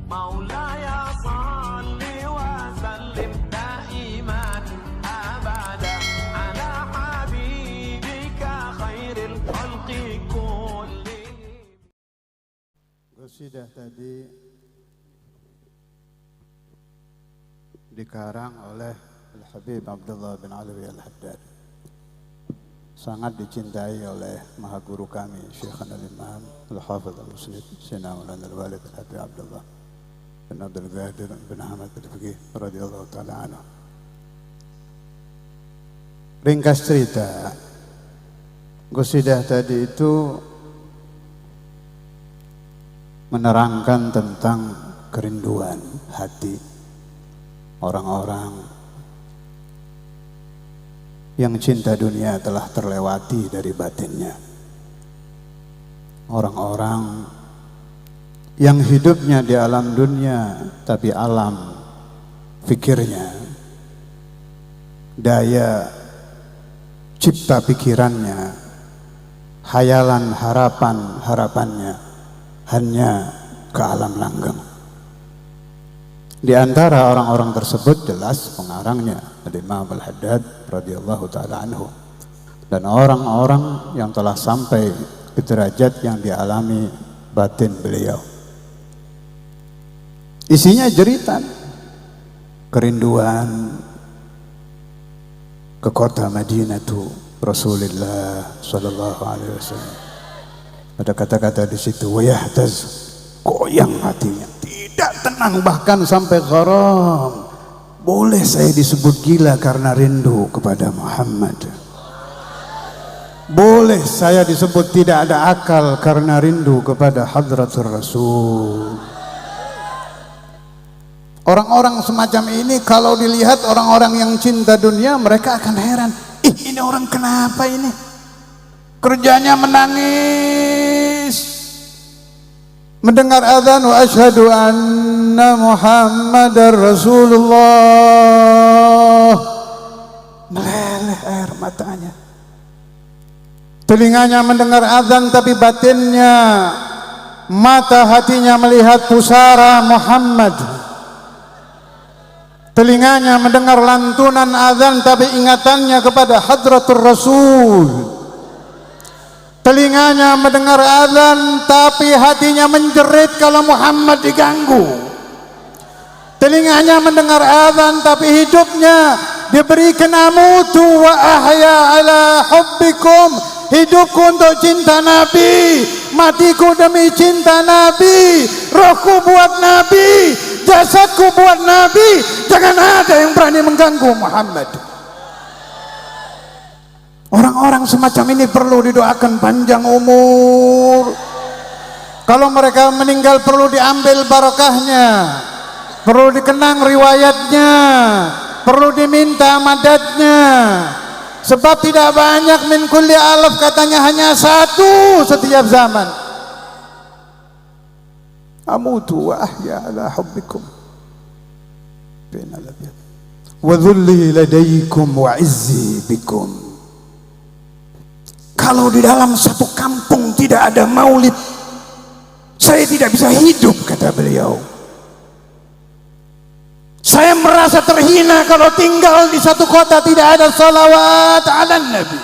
Maulaya salli wa sallim daiman abada ala habibika khairil khalqi kullihim. Qasidah tadi dikarang oleh Al-Habib Abdullah bin Alwi Al-Haddad, sangat dicintai oleh maha guru kami Syekhana Al-Imam Al-Hafidh Al-Musnid Sayyidina Maulana Al-Walid Al-Habib Abdullah bin Abdul Qadir bin Ahmad Al-Faqih radhiyallahu ta'ala anhu. Ringkas cerita, qasidah tadi itu menerangkan tentang kerinduan hati orang-orang yang cinta dunia telah terlewati dari batinnya. Orang-orang yang hidupnya di alam dunia, tapi alam fikirnya, daya cipta pikirannya, hayalan harapannya hanya ke alam langgeng. Di antara orang-orang tersebut jelas pengarangnya Al-Imam Al-Haddad radhiyallahu ta'ala anhu, dan orang-orang yang telah sampai ke derajat yang dialami batin beliau. Isinya jeritan kerinduan ke kota Madinatu Rasulullah sallallahu alaihi wasallam. Ada kata-kata di situ, wayahtaz, goyang hatinya, tidak tenang, bahkan sampai gharam. Boleh saya disebut gila karena rindu kepada Muhammad. Boleh saya disebut tidak ada akal karena rindu kepada Hadratur Rasul. Orang-orang semacam ini kalau dilihat orang-orang yang cinta dunia, mereka akan heran. Ini orang kenapa ini? Kerjanya menangis, mendengar azan wa asyhadu anna Muhammadar Rasulullah, meleleh air matanya. Telinganya mendengar azan tapi batinnya, mata hatinya melihat pusara Muhammad. Telinganya mendengar lantunan azan tapi ingatannya kepada Hadratur Rasul. Telinganya mendengar azan tapi hatinya menjerit kalau Muhammad diganggu. Telinganya mendengar azan tapi hidupnya diberikan amutu wa ahya ala hubbikum. Hidupku untuk cinta Nabi, matiku demi cinta Nabi, rohku buat Nabi, jasadku buat Nabi. Jangan ada yang berani mengganggu Muhammad. Orang-orang semacam ini perlu didoakan panjang umur. Kalau mereka meninggal perlu diambil barokahnya, perlu dikenang riwayatnya, perlu diminta madatnya. Sebab tidak banyak min kulli alaf, katanya hanya satu setiap zaman. Amutu wa ahya ala hubbikum wa dhulli ladaikum wa izzi bikum. Kalau di dalam satu kampung tidak ada maulid, saya tidak bisa hidup, kata beliau. Saya merasa terhina kalau tinggal di satu kota tidak ada salawat ala Nabi.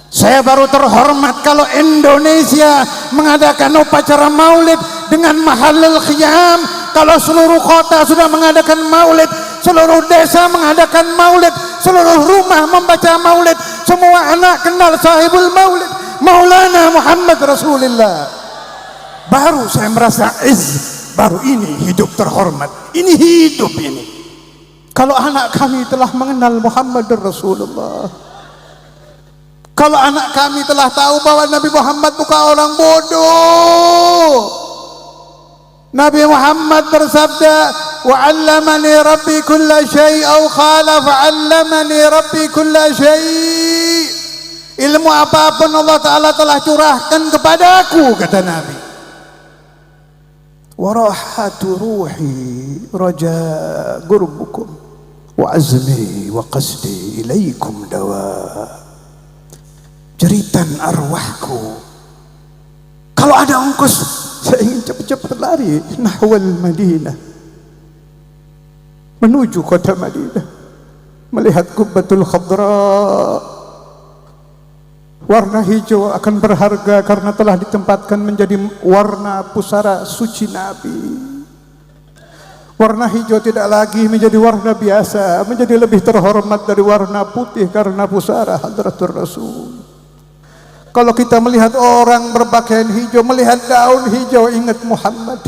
Saya baru terhormat kalau Indonesia mengadakan upacara maulid dengan mahallul khiyam. Kalau seluruh kota sudah mengadakan maulid, seluruh desa mengadakan maulid, seluruh rumah membaca maulid, semua anak kenal sahibul maulid, Maulana Muhammad Rasulullah. Baru saya merasa baru ini hidup terhormat. Ini hidup ini. Kalau anak kami telah mengenal Muhammad Rasulullah, kalau anak kami telah tahu bahwa Nabi Muhammad bukan orang bodoh. Nabi Muhammad bersabda, wa 'allamani rabbi kulla syai' aw qala fa 'allamani rabbi kulla syai'. Ilmu apapun Allah Ta'ala telah curahkan kepadaku, kata Nabi. Wa rahatu ruhi raja gurbukum wa azmi wa qasdi ilaikum dawa. Jeritan arwahku, kalau ada ongkos Saya ingin cepat-cepat lari nahwal Madinah, menuju kota Madinah, melihat Qubbatul Khadra. Warna hijau akan berharga karena telah ditempatkan menjadi warna pusara suci Nabi. Warna hijau tidak lagi menjadi warna biasa, menjadi lebih terhormat dari warna putih karena pusara Hadratur Rasul. Kalau kita melihat orang berpakaian hijau, melihat daun hijau, ingat Muhammad.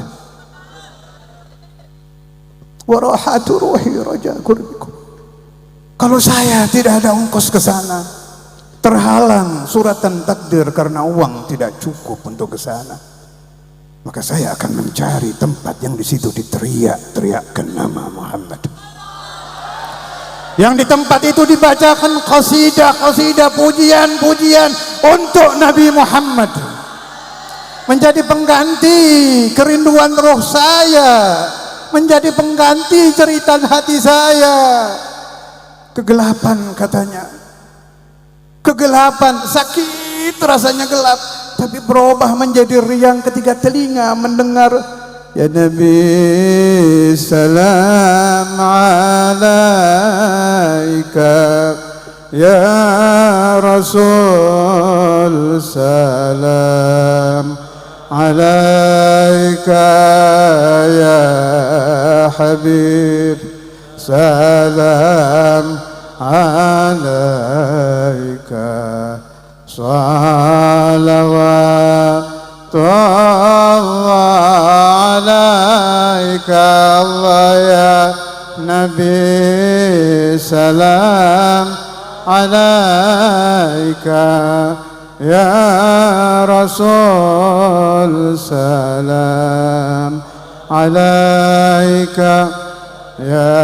Warahatu ruhi raja kurbikum. Kalau saya tidak ada ongkos ke sana, terhalang suratan takdir karena uang tidak cukup untuk ke sana, maka saya akan mencari tempat yang di situ diteriak-teriakkan nama Muhammad. Yang di tempat itu dibacakan qasidah-qasidah, pujian-pujian untuk Nabi Muhammad, menjadi pengganti kerinduan roh saya, menjadi pengganti cerita hati saya. Kegelapan katanya, kegelapan, sakit rasanya gelap, tapi berubah menjadi riang ketika telinga mendengar ya Nabi salam alaika, ya Rasul salam alaika, ya Habib salam alaika, salawatullah alaika, Allah ya Nabi salam alaika, ya Rasul salam alaika, ya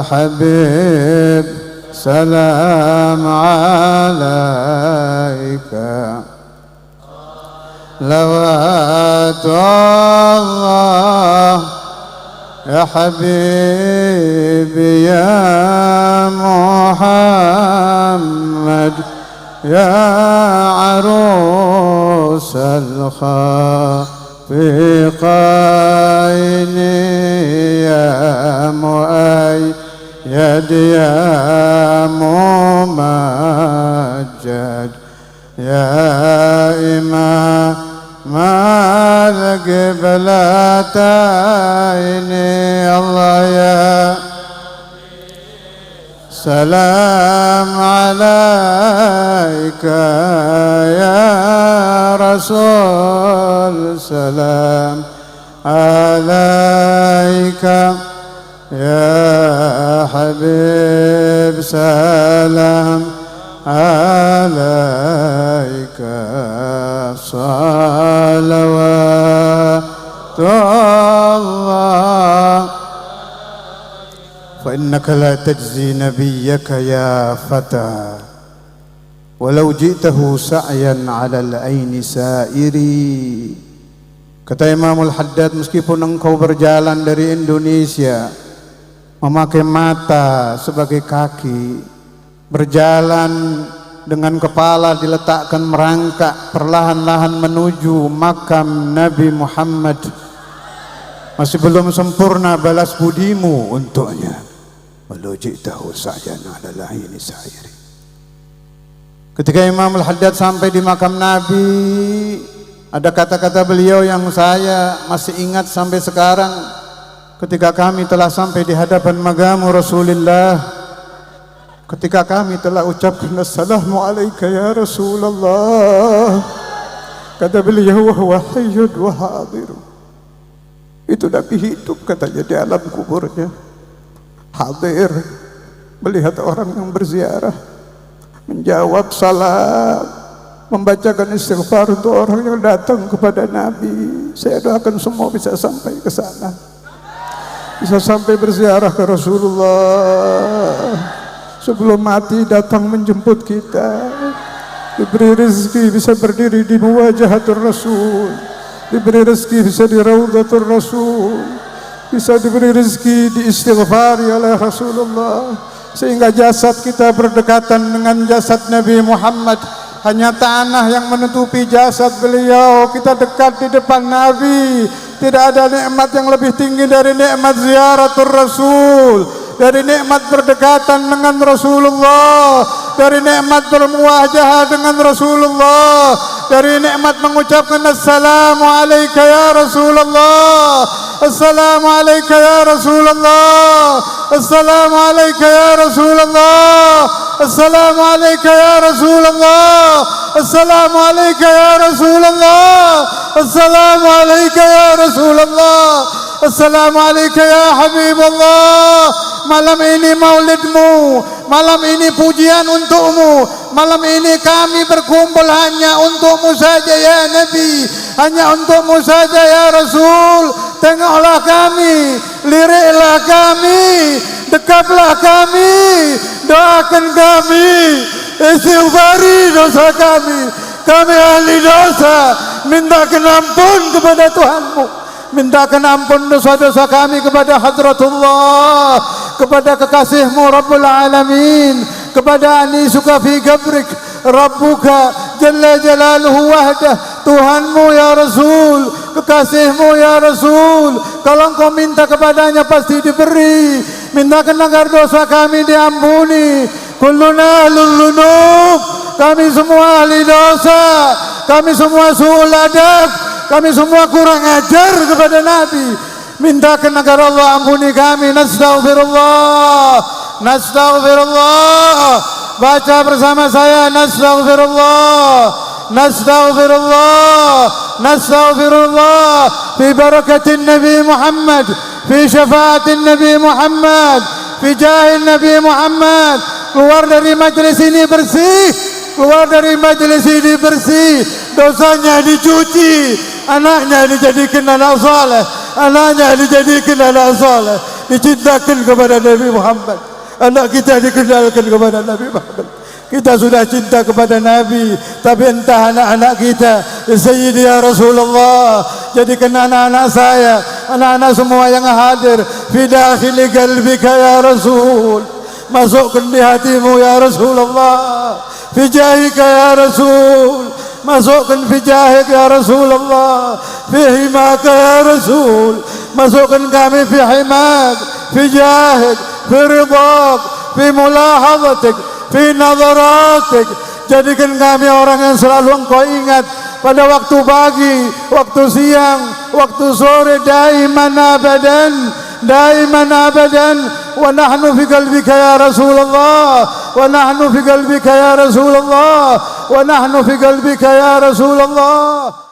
Habib salam alaika, lawatullah ya Habibi ya Muhammad, ya arus al-khafiqaini, ya muayyad ya mumajjad, ya imam al-qiblataini, Allah ya salam alaika, ya Rasul salam alaika, ya Habib salam alaika, salawatullah. فإنك لا تجزي نبيك يا فتى ولو جئته سعيا على العين سائري. Kata Imamul Haddad, meskipun engkau berjalan dari Indonesia memakai mata sebagai kaki, berjalan dengan kepala diletakkan merangkak perlahan-lahan menuju makam Nabi Muhammad, masih belum sempurna balas budimu untuknya. Walau ji'tahu sa'yan 'alal 'aini sa'iri. Ketika Imamul Haddad sampai di makam Nabi, ada kata-kata beliau yang saya masih ingat sampai sekarang. Ketika kami telah sampai di hadapan magamu Rasulullah, ketika kami telah ucapkan assalamu alaika ya Rasulullah, kata beliau, wa huwa hayyun wa hadir. Itu Nabi hidup katanya di alam kuburnya, hadir melihat orang yang berziarah, menjawab salam, membacakan istighfar untuk orang yang datang kepada Nabi. Saya doakan semua bisa sampai ke sana, bisa sampai berziarah ke Rasulullah, sebelum mati datang menjemput kita, diberi rezeki bisa berdiri di muwajahatul Rasul, diberi rezeki bisa di Raudatul Rasul, bisa diberi rezeki di istighfari oleh Rasulullah, sehingga jasad kita berdekatan dengan jasad Nabi Muhammad, hanya tanah yang menutupi jasad beliau. Kita dekat di depan Nabi. Tidak ada nikmat yang lebih tinggi dari nikmat ziaratul Rasul, dari nikmat berdekatan dengan Rasulullah, dari nikmat bermuwajahah dengan Rasulullah, dari nikmat mengucapkan assalamu alayka ya Rasulullah, assalamu alayka ya Rasulullah, assalamu alayka ya Rasulullah, assalamu alayka ya Rasulullah, assalamu alayka ya Rasulullah, assalamu alayka ya Rasulullah, assalamu alayka ya Habibullah. Malam ini maulidmu, malam ini pujian untukmu, malam ini kami berkumpul hanya untukmu saja ya Nabi, hanya untukmu saja ya Rasul. Tengoklah kami, liriklah kami, dekaplah kami, doakan kami, istighfari dosa kami. Kami ahli dosa, mintakan ampun kepada Tuhanmu, mintakan ampun dosa-dosa kami kepada Hadratullah, kepada kekasihmu Rabbul Alamin, kepada anisuka fi gabrik Rabbuka Jalla Jalaluhu wahdah, Tuhanmu ya Rasul, kekasihmu ya Rasul. Kalau engkau minta kepadanya pasti diberi. Mintakan agar dosa kami diampuni. Kulluna ahlul dzunub, kami semua ahli dosa, kami semua su'ul adab, kami semua kurang ajar kepada Nabi. Mintakan agar Allah ampuni kami. Nastaghfirullah, nastaghfirullah. Baca bersama saya, nastaghfirullah, nastaghfirullah, nastaghfirullah. Fi barakatin Nabi Muhammad, fi syafaatin Nabi Muhammad, fi jahin Nabi Muhammad. Keluar dari majlis ini bersih, keluar dari majlis ini bersih, dosanya dicuci, anaknya dijadikan anak saleh, anaknya dijadikan anak saleh, dicintakan kepada Nabi Muhammad, anak kita dikenalkan kepada Nabi Muhammad. Kita sudah cinta kepada Nabi, tapi entah anak-anak kita, ya Sayyidi ya Rasulullah, jadikan anak-anak saya, anak-anak semua yang hadir, fi dakhili qalbika ya Rasul, masukkan di hatimu ya Rasulullah, fi jahika ya Rasul, masukkan fi jahik ya Rasulullah, fi himaka ya Rasul, masukkan kami fi himak, fi jahik, fi ridak, fi mulahadatik, fi nadaratik. Jadikan kami orang yang selalu engkau ingat pada waktu pagi, waktu siang, waktu sore, daiman abadan, daiman abadan. Wa nahnu fi qalbika ya Rasulullah, wa nahnu fi qalbika ya Rasulullah, wa nahnu fi qalbika ya Rasulullah.